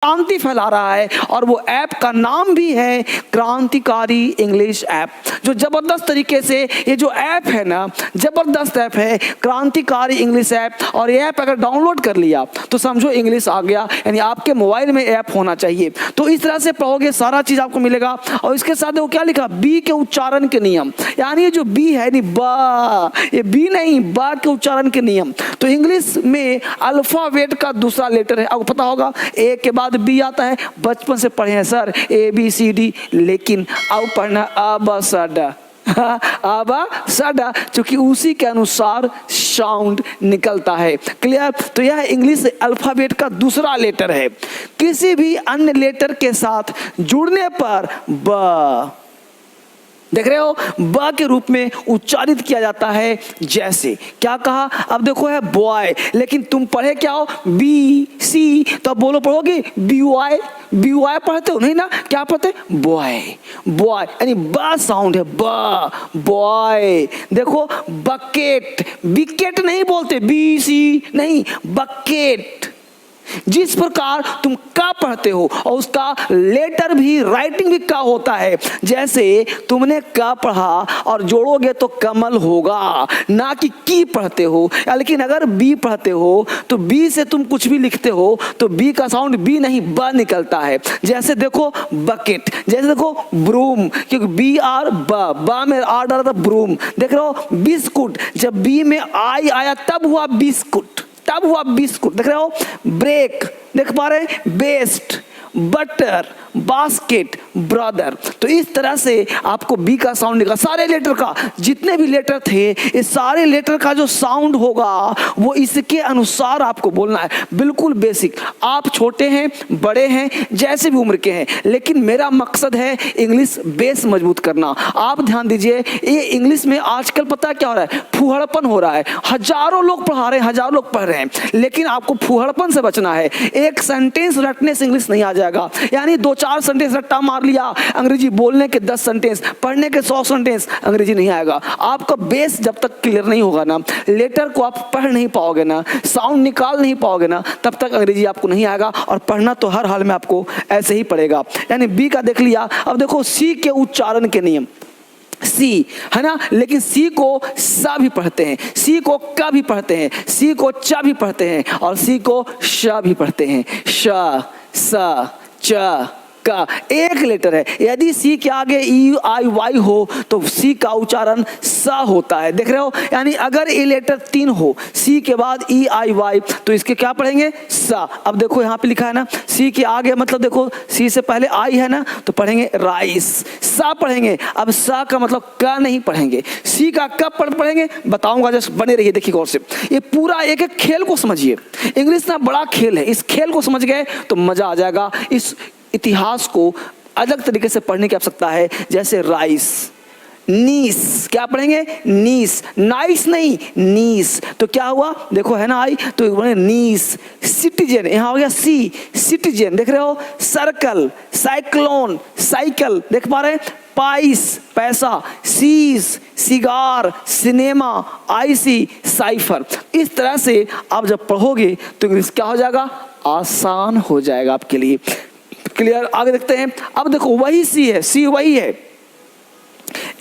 क्रांति फैला रहा है, और वो ऐप का नाम भी है क्रांतिकारी इंग्लिश ऐप। जो जबरदस्त तरीके से ये जो ऐप है ना, जबरदस्त ऐप है क्रांतिकारी इंग्लिश ऐप। और ये ऐप अगर डाउनलोड कर लिया तो समझो इंग्लिश आ गया, यानी आपके मोबाइल में ऐप होना चाहिए। तो इस तरह से पढ़ोगे सारा चीज आपको मिलेगा। और इसके साथ वो क्या लिखा, बी के उच्चारण के नियम, यानी ये जो बी है नहीं बा, ये बी नहीं बा के उच्चारण के नियम। तो इंग्लिश में अल्फाबेट का दूसरा लेटर है, आपको पता होगा ए के बाद बी आता है। बचपन से पढ़े हैं sir A B C D, लेकिन अब पढ़ना आबा साडा, आबा साडा, क्योंकि उसी के अनुसार साउंड निकलता है। क्लियर? तो यह इंग्लिश अल्फाबेट का दूसरा लेटर है। किसी भी अन्य लेटर के साथ जुड़ने पर ब, देख रहे हो, ब के रूप में उच्चारित किया जाता है। जैसे क्या कहा, अब देखो है बॉय, लेकिन तुम पढ़े क्या हो, बी सी, तो अब बोलो पढ़ोगे बी वाई, बी वाई पढ़ते हो नहीं ना, क्या पढ़ते, बॉय, बॉय, यानी ब साउंड है, ब, बॉय। देखो बकेट, विकेट नहीं बोलते, बी सी नहीं, बकेट। जिस प्रकार तुम का पढ़ते हो और उसका लेटर भी, राइटिंग भी का होता है। जैसे तुमने का पढ़ा और जोड़ोगे तो कमल होगा, ना कि की पढ़ते हो। लेकिन अगर बी पढ़ते हो तो बी से तुम कुछ भी लिखते हो तो बी का साउंड बी नहीं ब निकलता है। जैसे देखो बकेट, जैसे देखो ब्रूम, क्योंकि बी आर बा में आर डाला था ब्रूम। देख रहे हो बिस्कुट, जब बी में आई आया तब हुआ बिस्कुट, तब हुआ बिस्कुट। देख रहे हो ब्रेक, देख पा रहे हैं, बेस्ट, बटर, बास्केट, ब्रदर। तो इस तरह से आपको बी का साउंड निकला। सारे लेटर का, जितने भी लेटर थे, इस सारे लेटर का जो साउंड होगा वो इसके अनुसार आपको बोलना है। बिल्कुल बेसिक। आप छोटे हैं, बड़े हैं, जैसे भी उम्र के हैं, लेकिन मेरा मकसद है इंग्लिश बेस मजबूत करना। आप ध्यान दीजिए, ये इंग्लिश में आजकल पता क्या हो रहा है, फूहड़पन हो रहा है। हजारों लोग पढ़ा रहे हैं, हजारों लोग पढ़ रहे हैं, लेकिन आपको फूहड़पन से बचना है। एक सेंटेंस रटने से इंग्लिश नहीं आ जाएगा, यानी 2-4 सेंटेंस रट्टा मार लिया, अंग्रेजी बोलने के 10 सेंटेंस, पढ़ने के 100 सेंटेंस, अंग्रेजी नहीं आएगा। आपका बेस जब तक क्लियर नहीं होगा ना, लेटर को आप पढ़ नहीं पाओगे ना, साउंड निकाल नहीं पाओगे ना, तब तक अंग्रेजी आपको नहीं आएगा। और पढ़ना तो हर हाल में आपको ऐसे ही पड़ेगा। यानी बी का देख लिया। अब देखो सी के उच्चारण के नियम, सी है ना, लेकिन सी को सा भी पढ़ते हैं, सी को का भी पढ़ते हैं, सी को चा भी पढ़ते हैं, और सी को श भी पढ़ते हैं। श, स, च, का एक लेटर है। यदि सी के आगे ई आई वाई हो तो सी का उच्चारण सा होता है। देख रहे हो, यानी अगर ये लेटर 3 हो, सी के बाद ई आई वाई, तो इसके क्या पढ़ेंगे, सा। अब देखो यहाँ पे लिखा है ना, सी के आगे, मतलब देखो सी से पहले आई है ना, तो पढ़ेंगे राइस, सा पढ़ेंगे। अब सा का मतलब का नहीं पढ़ेंगे। सी का कब पढ़ेंगे बताऊंगा, जस्ट बने रहिए, देखिए गौर से। ये पूरा एक एक खेल को समझिए। इंग्लिश ना बड़ा खेल है, इस खेल को समझ गए तो मजा आ जाएगा। इस इतिहास को अलग तरीके से पढ़ने की आवश्यकता है। जैसे राइस, नीस, क्या पढ़ेंगे, नीस, नाइस नहीं, नीस। तो क्या हुआ, देखो है ना आई, तो नीस। सिटीजन, यहाँ हो गया सी, सिटीजन। देख रहे हो, सर्कल, साइक्लोन, साइकिल, देख पा रहे हैं, पाइस, पैसा, सीज, सिगार, सिनेमा, आईसी, साइफर। इस तरह से आप जब पढ़ोगे तो इंग्लिश क्या हो जाएगा, आसान हो जाएगा आपके लिए। क्लियर? आगे देखते हैं। अब देखो वही सी है, सी वही है।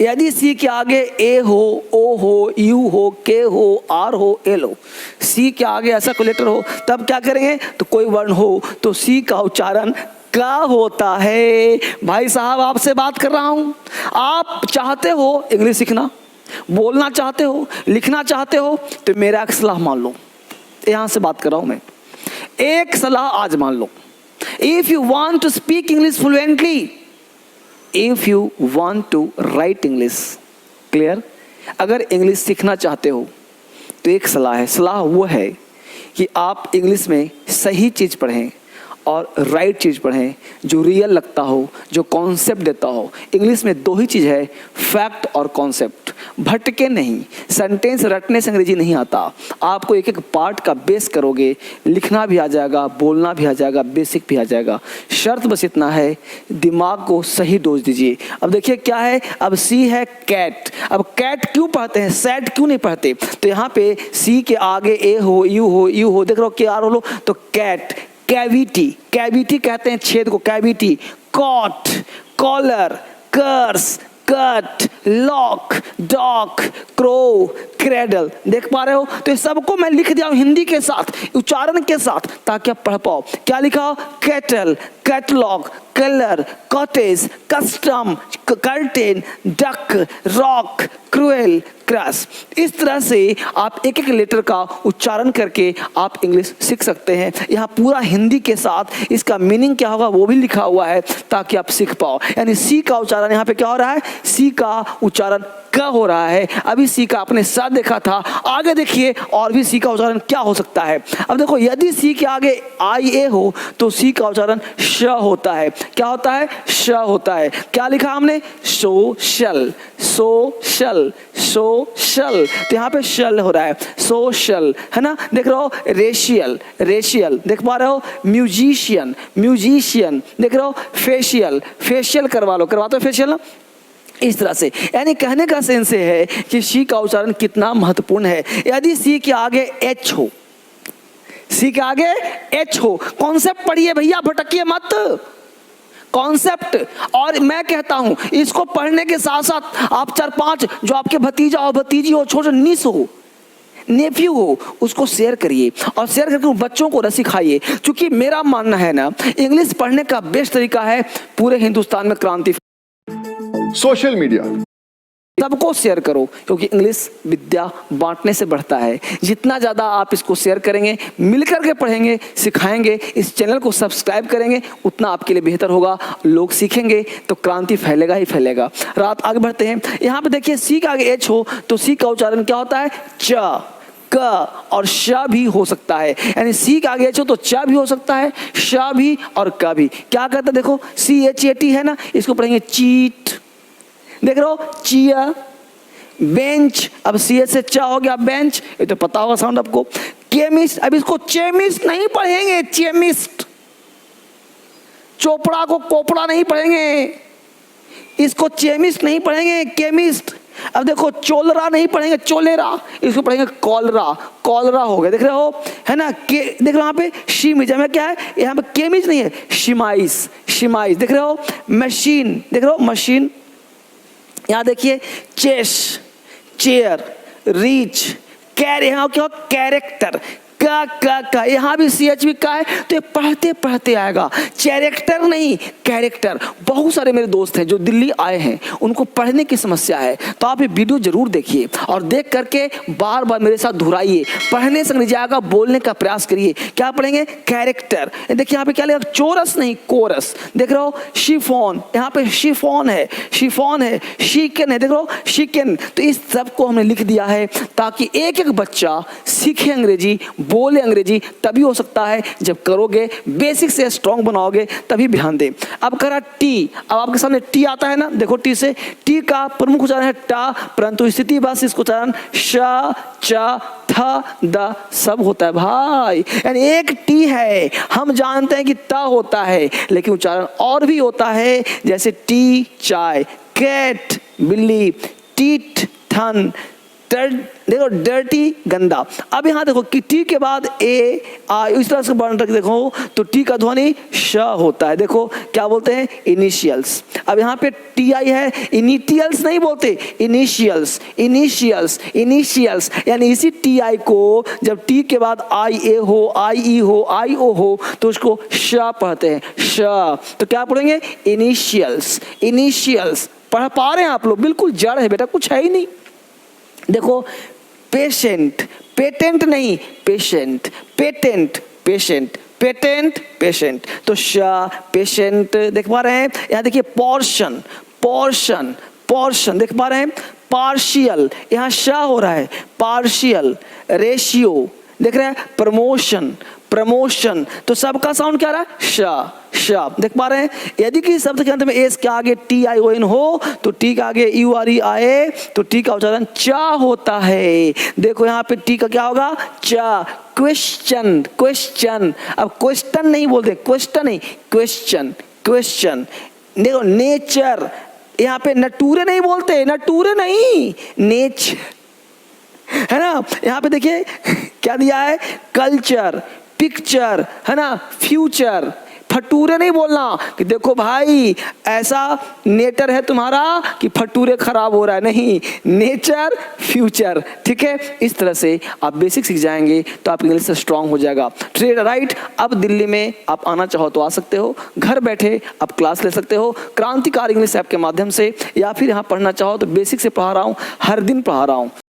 यदि सी के आगे ए हो, ओ हो, यू हो, के हो, आर हो, एल हो, सी के आगे ऐसा कोई लेटर हो, तब क्या करेंगे, तो कोई वर्ण हो तो सी का उच्चारण का होता है। भाई साहब आपसे बात कर रहा हूं, आप चाहते हो इंग्लिश सीखना, बोलना चाहते हो, लिखना चाहते हो, तो मेरा एक सलाह मान लो। यहां से बात कर रहा हूं मैं, एक सलाह आज मान लो। If you want to speak English fluently, if you want to write English, clear? अगर इंग्लिश सीखना चाहते हो तो एक सलाह है। सलाह वो है कि आप इंग्लिश में सही चीज़ पढ़ें और राइट चीज़ पढ़ें, जो रियल लगता हो, जो कॉन्सेप्ट देता हो। इंग्लिश में 2 ही चीज़ है, फैक्ट और कॉन्सेप्ट। भटके नहीं, सेंटेंस रटने से अंग्रेजी नहीं आता। आपको एक एक पार्ट का बेस करोगे, लिखना भी आ जाएगा, बोलना भी आ जाएगा, बेसिक भी आ जाएगा। शर्त बस इतना है, दिमाग को सही डोज दीजिए। अब देखिए क्या है, अब सी है कैट। अब कैट क्यों पढ़ते हैं, सैड क्यों नहीं पढ़ते, तो यहाँ पे सी के आगे ए हो, यू हो, देख रहे हो, के आर हो लो, तो कैट, कैविटी, कैविटी कहते हैं छेद को, cavity. Cot, collar, curse, cut, lock, dock, crow, cradle. देख पा रहे हो? तो इस सबको मैं लिख दिया हूं हिंदी के साथ, उच्चारण के साथ, ताकि आप पढ़ पाओ। क्या लिखा हो? Cattle, catalogue, colour, cottage, custom, curtain, duck, rock, cruel, cross. इस तरह से आप एक एक लेटर का उच्चारण करके आप इंग्लिश सीख सकते हैं। यहाँ पूरा हिंदी के साथ इसका मीनिंग क्या होगा वो भी लिखा हुआ है, ताकि आप सीख पाओ। यानी सी का उच्चारण यहाँ पे क्या हो रहा है? सी का उच्चारण क हो रहा है। अभी सी का आपने सा देखा था, आगे देखिए और भी सी का उच्चारण क्या हो सकता है। अब देखो, यदि सी के आगे आई ए हो तो सी का उच्चारण श होता है। क्या होता है? श होता है। क्या लिखा हमने? Social, social, social. तो यहाँ पे शल हो रहा है, सोशल, है ना? देख रहे हो? रेशियल, रेशियल, देख पा रहे हो? म्यूजिशियन, म्यूजिशियन, देख रहे हो? फेशियल, फेशियल करवा लो, करवाते हो फेशियल ना? इस तरह से, यानी कहने का सेंस है कि सी का उच्चारण कितना महत्वपूर्ण है। यदि सी के आगे एच हो, सी के आगे एच हो, कॉन्सेप्ट पढ़िए भैया, भटकिए मत, कॉन्सेप्ट। और मैं कहता हूं इसको पढ़ने के साथ साथ आप 4-5 जो आपके भतीजा हो, भतीजी हो, छोटे नीस हो, नेफ्यू हो, उसको शेयर करिए और शेयर करके उन बच्चों को सिखाइए। क्योंकि मेरा मानना है ना, इंग्लिश पढ़ने का बेस्ट तरीका है पूरे हिंदुस्तान में क्रांति। सोशल मीडिया सबको शेयर करो, क्योंकि इंग्लिश विद्या बांटने से बढ़ता है। जितना ज़्यादा आप इसको शेयर करेंगे, मिलकर के पढ़ेंगे, सिखाएंगे, इस चैनल को सब्सक्राइब करेंगे, उतना आपके लिए बेहतर होगा। लोग सीखेंगे तो क्रांति फैलेगा ही फैलेगा। रात आगे बढ़ते हैं। यहाँ पे देखिए, सी के आगे एच हो तो सी का उच्चारण क्या होता है? च, क और श भी हो सकता है। यानी सी के आगे एच हो तो च भी हो सकता है, श भी और क भी। क्या कहते हैं? देखो, CHAT है ना, इसको पढ़ेंगे चीट, देख रहे हो? चिया, बेंच, अब सी से चा हो गया बेंच, ये तो पता होगा साउंड आपको। केमिस्ट, अब इसको चेमिस्ट नहीं पढ़ेंगे, चेमिस्ट। चोपड़ा को कोपड़ा नहीं पढ़ेंगे, इसको चेमिस्ट नहीं पढ़ेंगे, केमिस्ट। अब देखो, चोलरा नहीं पढ़ेंगे, चोलेरा, इसको पढ़ेंगे कॉलरा, कॉलरा हो गया। देख रहे हो? है ना? के देख रहे हो यहाँ पे शीमिज में क्या है? यहाँ पे केमिज नहीं है, शिमाइस, शिमाइस। देख रहे हो? मशीन, देख रहे हो? मशीन। यहाँ देखिए, चेस, चेयर, रीच, कैर, यहाँ क्या? कैरेक्टर, का यहाँ भी CH भी का है, तो ये पढ़ते पढ़ते आएगा। कैरेक्टर नहीं, कैरेक्टर। बहुत सारे मेरे दोस्त हैं जो दिल्ली आए हैं, उनको पढ़ने की समस्या है, तो आप ये वीडियो जरूर देखिए और देख करके बार बार मेरे साथ दोहराइए। पढ़ने से नहीं जाएगा, बोलने का प्रयास करिए। क्या पढ़ेंगे? कैरेक्टर। देखिए यहाँ पे क्या लिखा? चोरस नहीं, कोरस। देख रहे हो? शिफॉन, यहाँ पे शिफॉन है, शिफॉन है, शिकन है, देख रहे हो? शिकन। तो इस सब को हमने लिख दिया है ताकि एक एक बच्चा सीखे अंग्रेजी, बोले अंग्रेजी। तभी हो सकता है जब करोगे, बेसिक से स्ट्रॉन्ग बनाओगे, तभी ध्यान दें। अब करा टी, अब आपके सामने टी आता है ना, देखो टी से, टी का प्रमुख उच्चारण है टा, परंतु स्थिति बस इसको उच्चारण श, च, थ, द सब होता है भाई। यानी एक टी है, हम जानते हैं कि त होता है, लेकिन उच्चारण और भी होता है, जैसे टी चाय, कैट बिल्ली, टीट थन, देखो डर्टी गंदा। अब यहाँ देखो कि टी के बाद ए आई, इस तरह से बन रख देखो तो टी का ध्वनि श होता है। देखो क्या बोलते हैं? इनिशियल्स। अब यहाँ पे टी आई है, इनिशियल्स नहीं बोलते, इनिशियल्स, इनिशियल्स, इनिशियल्स। यानी इसी टी आई को जब टी के बाद आई ए हो, आई ई हो, आई ओ हो, तो उसको श पढ़ते हैं, श। तो क्या पढ़ेंगे? Initials, initials. पढ़ पा रहे हैं आप लोग? बिल्कुल जड़ है बेटा, कुछ है ही नहीं। देखो, पेशेंट, पेटेंट नहीं, patient, patent, patient, patent, patient. तो श, पेशेंट। देख पा रहे हैं? यहाँ देखिए, पोर्शन, पोर्शन, पोर्शन। देख पा रहे हैं? पार्शियल, यहाँ श हो रहा है, पार्शियल। रेशियो, देख रहे हैं? Promotion, promotion. तो सबका साउंड क्या रहा है? श, श। देख पा रहे हैं? यदि किसी शब्द के अंत में एस के आगे टी आई ओ एन हो तो टी के आगे यू आर ई आए तो टी का उच्चारण चा होता है। देखो यहाँ पे टी का क्या होगा? चा। Question, question. अब क्वेश्चन नहीं बोलते, क्वेश्चन नहीं, क्वेश्चन, क्वेश्चन। देखो, नेचर, यहाँ पे नटूरे नहीं बोलते, नटूरे नहीं, नेचर, है ना? यहाँ पे देखिए क्या दिया है? कल्चर, पिक्चर, है ना, फ्यूचर। फटूरे नहीं बोलना कि देखो भाई ऐसा नेचर है तुम्हारा कि फटूरे खराब हो रहा है, नहीं, नेचर फ्यूचर, ठीक है। इस तरह से आप बेसिक सीख जाएंगे तो आप इंग्लिश से स्ट्रांग हो जाएगा। ट्रेड राइट, अब दिल्ली में आप आना चाहो तो आ सकते हो, घर बैठे आप क्लास ले सकते हो क्रांतिकारी इंग्लिश ऐप के माध्यम से, या फिर यहाँ पढ़ना चाहो तो बेसिक से पढ़ा रहा हूँ, हर दिन पढ़ा रहा हूँ।